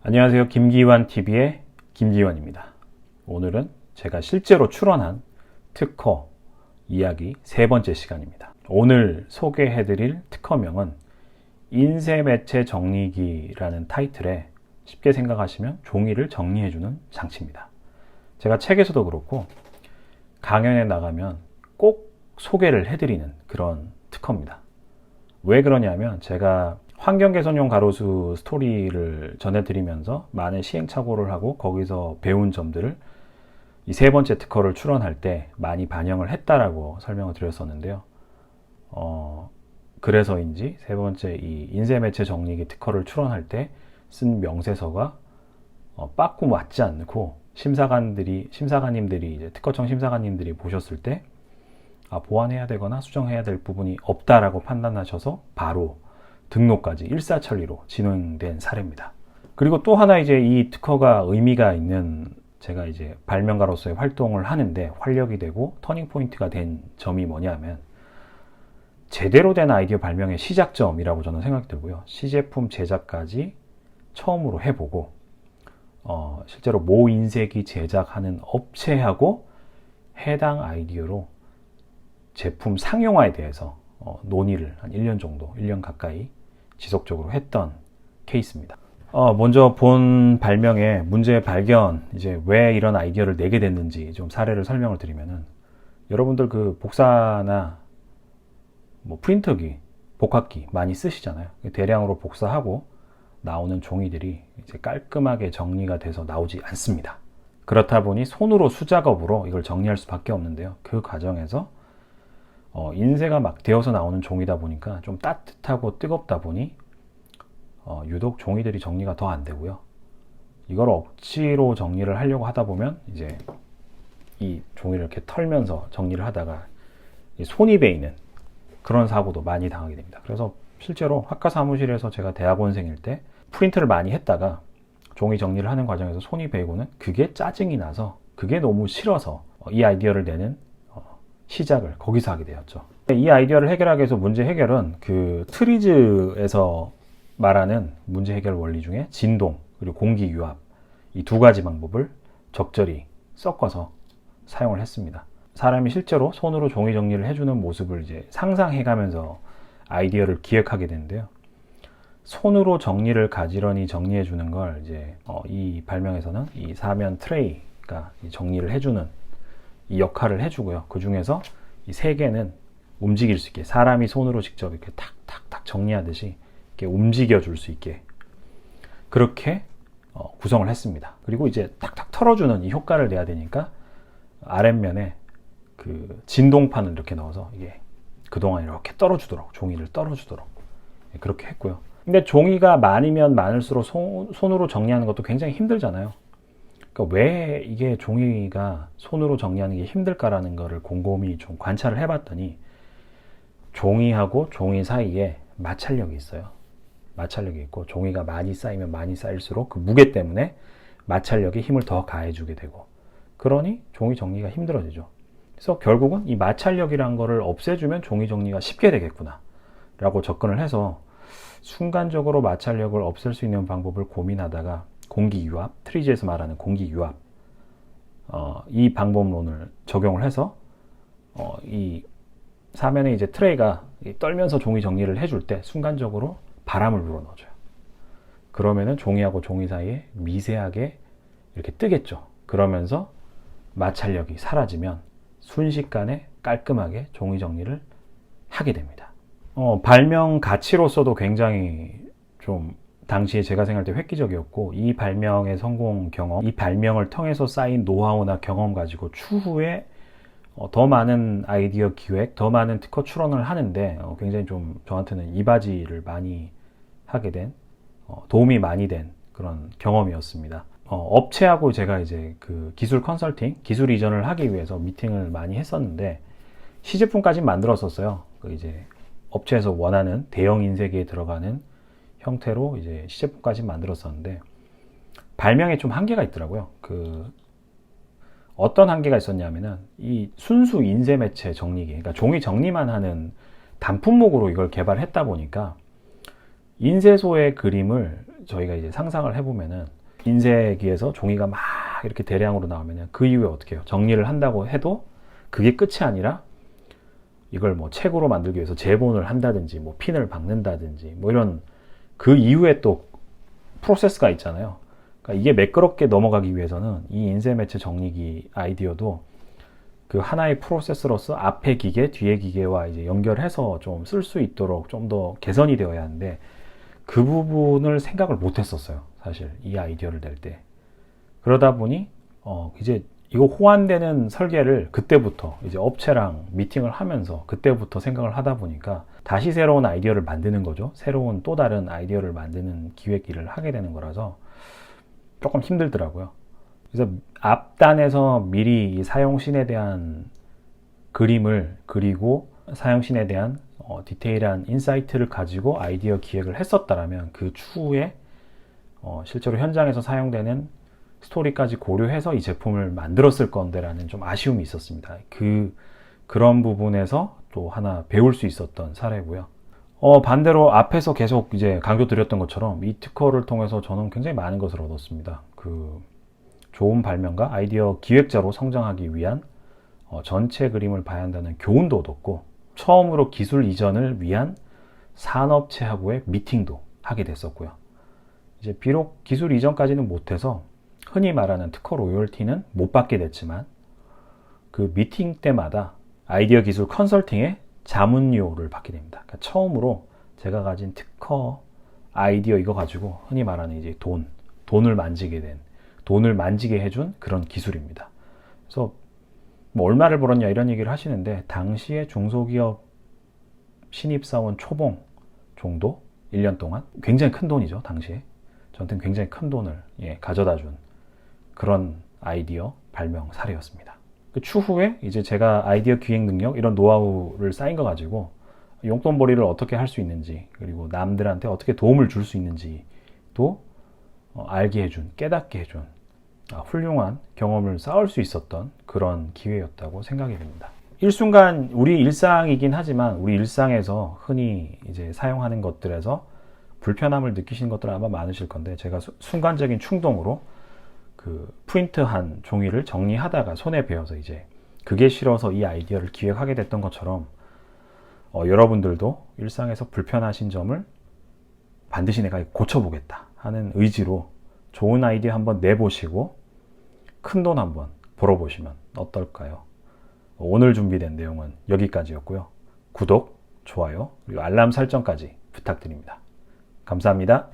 안녕하세요. 김기환TV의 김기환입니다. 오늘은 제가 실제로 출원한 특허 이야기 세 번째 시간입니다. 오늘 소개해드릴 특허명은 인쇄매체 정리기라는 타이틀에 쉽게 생각하시면 종이를 정리해주는 장치입니다. 제가 책에서도 그렇고 강연에 나가면 꼭 소개를 해드리는 그런 특허입니다. 왜 그러냐면 제가 환경개선용 가로수 스토리를 전해드리면서 많은 시행착오를 하고 거기서 배운 점들을 이 세 번째 특허를 출원할 때 많이 반영을 했다라고 설명을 드렸었는데요. 그래서인지 세 번째 이 인쇄매체 정리기 특허를 출원할 때 쓴 명세서가 빠꾸 맞지 않고 심사관님들이 이제 특허청 심사관님들이 보셨을 때 보완해야 되거나 수정해야 될 부분이 없다라고 판단하셔서 바로 등록까지 일사천리로 진행된 사례입니다. 그리고 또 하나 이제 이 특허가 의미가 있는 제가 이제 발명가로서의 활동을 하는데 활력이 되고 터닝 포인트가 된 점이 뭐냐면 제대로 된 아이디어 발명의 시작점이라고 저는 생각이 들고요. 시제품 제작까지 처음으로 해보고 실제로 모인쇄기 제작하는 업체하고 해당 아이디어로 제품 상용화에 대해서 논의를 한 1년 정도, 1년 가까이 지속적으로 했던 케이스입니다. 먼저 본 발명의 문제 발견, 이제 왜 이런 아이디어를 내게 됐는지 좀 사례를 설명을 드리면은 여러분들 그 복사나 뭐 프린터기, 복합기 많이 쓰시잖아요. 대량으로 복사하고 나오는 종이들이 이제 깔끔하게 정리가 돼서 나오지 않습니다. 그렇다 보니 손으로 수작업으로 이걸 정리할 수밖에 없는데요. 그 과정에서 인쇄가 막 되어서 나오는 종이다 보니까 좀 따뜻하고 뜨겁다 보니 유독 종이들이 정리가 더 안 되고요. 이걸 억지로 정리를 하려고 하다 보면 이제 이 종이를 이렇게 털면서 정리를 하다가 손이 베이는 그런 사고도 많이 당하게 됩니다. 그래서 실제로 학과 사무실에서 제가 대학원생일 때 프린트를 많이 했다가 종이 정리를 하는 과정에서 손이 베이고는 그게 짜증이 나서 그게 너무 싫어서 이 아이디어를 내는 시작을 거기서 하게 되었죠. 이 아이디어를 해결하기 위해서 문제 해결은 그 트리즈에서 말하는 문제 해결 원리 중에 진동 그리고 공기 유압 이 두 가지 방법을 적절히 섞어서 사용을 했습니다. 사람이 실제로 손으로 종이 정리를 해주는 모습을 이제 상상해가면서 아이디어를 기획하게 되는데요. 손으로 정리를 가지런히 정리해 주는 걸 이제 이 발명에서는 이 사면 트레이가 정리를 해주는 이 역할을 해주고요. 그 중에서 이 세 개는 움직일 수 있게 사람이 손으로 직접 이렇게 탁탁탁 정리하듯이 이렇게 움직여 줄 수 있게 그렇게 구성을 했습니다. 그리고 이제 탁탁 털어주는 이 효과를 내야 되니까 아랫면에 그 진동판을 이렇게 넣어서 이게 그동안 이렇게 떨어주도록 종이를 떨어주도록 그렇게 했고요. 근데 종이가 많으면 많을수록 손으로 정리하는 것도 굉장히 힘들잖아요. 그러니까 왜 이게 종이가 손으로 정리하는 게 힘들까라는 거를 곰곰이 좀 관찰을 해봤더니 종이하고 종이 사이에 마찰력이 있어요. 마찰력이 있고 종이가 많이 쌓이면 많이 쌓일수록 그 무게 때문에 마찰력에 힘을 더 가해주게 되고 그러니 종이 정리가 힘들어지죠. 그래서 결국은 이 마찰력이란 거를 없애주면 종이 정리가 쉽게 되겠구나 라고 접근을 해서 순간적으로 마찰력을 없앨 수 있는 방법을 고민하다가 공기유압, 트리즈에서 말하는 공기유압 이 방법론을 적용을 해서 이 사면에 이제 트레이가 떨면서 종이 정리를 해줄 때 순간적으로 바람을 불어넣어줘요. 그러면은 종이하고 종이 사이에 미세하게 이렇게 뜨겠죠. 그러면서 마찰력이 사라지면 순식간에 깔끔하게 종이 정리를 하게 됩니다. 발명 가치로서도 굉장히 좀 당시에 제가 생각할 때 획기적이었고 이 발명의 성공 경험, 이 발명을 통해서 쌓인 노하우나 경험 가지고 추후에 더 많은 아이디어 기획, 더 많은 특허 출원을 하는데 굉장히 좀 저한테는 이바지를 많이 하게 된 도움이 많이 된 그런 경험이었습니다. 업체하고 제가 이제 그 기술 컨설팅, 기술 이전을 하기 위해서 미팅을 많이 했었는데 시제품까지 만들었었어요. 그 이제 업체에서 원하는 대형 인쇄기에 들어가는 형태로 이제 시제품까지 만들었었는데 발명에 좀 한계가 있더라고요. 그 어떤 한계가 있었냐면은 이 순수 인쇄 매체 정리기, 그러니까 종이 정리만 하는 단품목으로 이걸 개발했다 보니까 인쇄소의 그림을 저희가 이제 상상을 해보면은 인쇄기에서 종이가 막 이렇게 대량으로 나오면 그 이후에 어떻게 해요? 정리를 한다고 해도 그게 끝이 아니라 이걸 뭐 책으로 만들기 위해서 재본을 한다든지 뭐 핀을 박는다든지 뭐 이런 그 이후에 또 프로세스가 있잖아요. 그러니까 이게 매끄럽게 넘어가기 위해서는 이 인쇄 매체 정리기 아이디어도 그 하나의 프로세스로서 앞에 기계, 뒤에 기계와 이제 연결해서 좀 쓸 수 있도록 좀 더 개선이 되어야 하는데 그 부분을 생각을 못 했었어요. 사실 이 아이디어를 낼 때. 그러다 보니 이제 이거 호환되는 설계를 그때부터 이제 업체랑 미팅을 하면서 그때부터 생각을 하다 보니까 다시 새로운 아이디어를 만드는 거죠. 새로운 또 다른 아이디어를 만드는 기획 일을 하게 되는 거라서 조금 힘들더라고요. 그래서 앞단에서 미리 이 사용신에 대한 그림을 그리고 사용신에 대한 디테일한 인사이트를 가지고 아이디어 기획을 했었다라면 그 추후에 실제로 현장에서 사용되는 스토리까지 고려해서 이 제품을 만들었을 건데라는 좀 아쉬움이 있었습니다. 그런 부분에서 또 하나 배울 수 있었던 사례고요. 반대로 앞에서 계속 이제 강조드렸던 것처럼 이 특허를 통해서 저는 굉장히 많은 것을 얻었습니다. 좋은 발명가, 아이디어 기획자로 성장하기 위한 전체 그림을 봐야 한다는 교훈도 얻었고 처음으로 기술 이전을 위한 산업체하고의 미팅도 하게 됐었고요. 이제 비록 기술 이전까지는 못해서 흔히 말하는 특허 로열티는 못 받게 됐지만 그 미팅 때마다 아이디어 기술 컨설팅의 자문료를 받게 됩니다. 그러니까 처음으로 제가 가진 특허 아이디어 이거 가지고 흔히 말하는 이제 돈을 만지게 해준 그런 기술입니다. 그래서 뭐 얼마를 벌었냐 이런 얘기를 하시는데 당시에 중소기업 신입사원 초봉 정도 1년 동안 굉장히 큰 돈이죠. 당시에 저한테는 굉장히 큰 돈을 가져다 준 그런 아이디어 발명 사례였습니다. 그 추후에 이제 제가 아이디어 기획 능력 이런 노하우를 쌓인 거 가지고 용돈벌이를 어떻게 할 수 있는지 그리고 남들한테 어떻게 도움을 줄 수 있는지도 알게 해준, 깨닫게 해준 훌륭한 경험을 쌓을 수 있었던 그런 기회였다고 생각이 됩니다. 일순간 우리 일상이긴 하지만 우리 일상에서 흔히 이제 사용하는 것들에서 불편함을 느끼시는 것들은 아마 많으실 건데 제가 순간적인 충동으로 그 프린트한 종이를 정리하다가 손에 베어서 이제 그게 싫어서 이 아이디어를 기획하게 됐던 것처럼 여러분들도 일상에서 불편하신 점을 반드시 내가 고쳐보겠다 하는 의지로 좋은 아이디어 한번 내보시고 큰 돈 한번 벌어보시면 어떨까요? 오늘 준비된 내용은 여기까지였고요. 구독, 좋아요, 그리고 알람 설정까지 부탁드립니다. 감사합니다.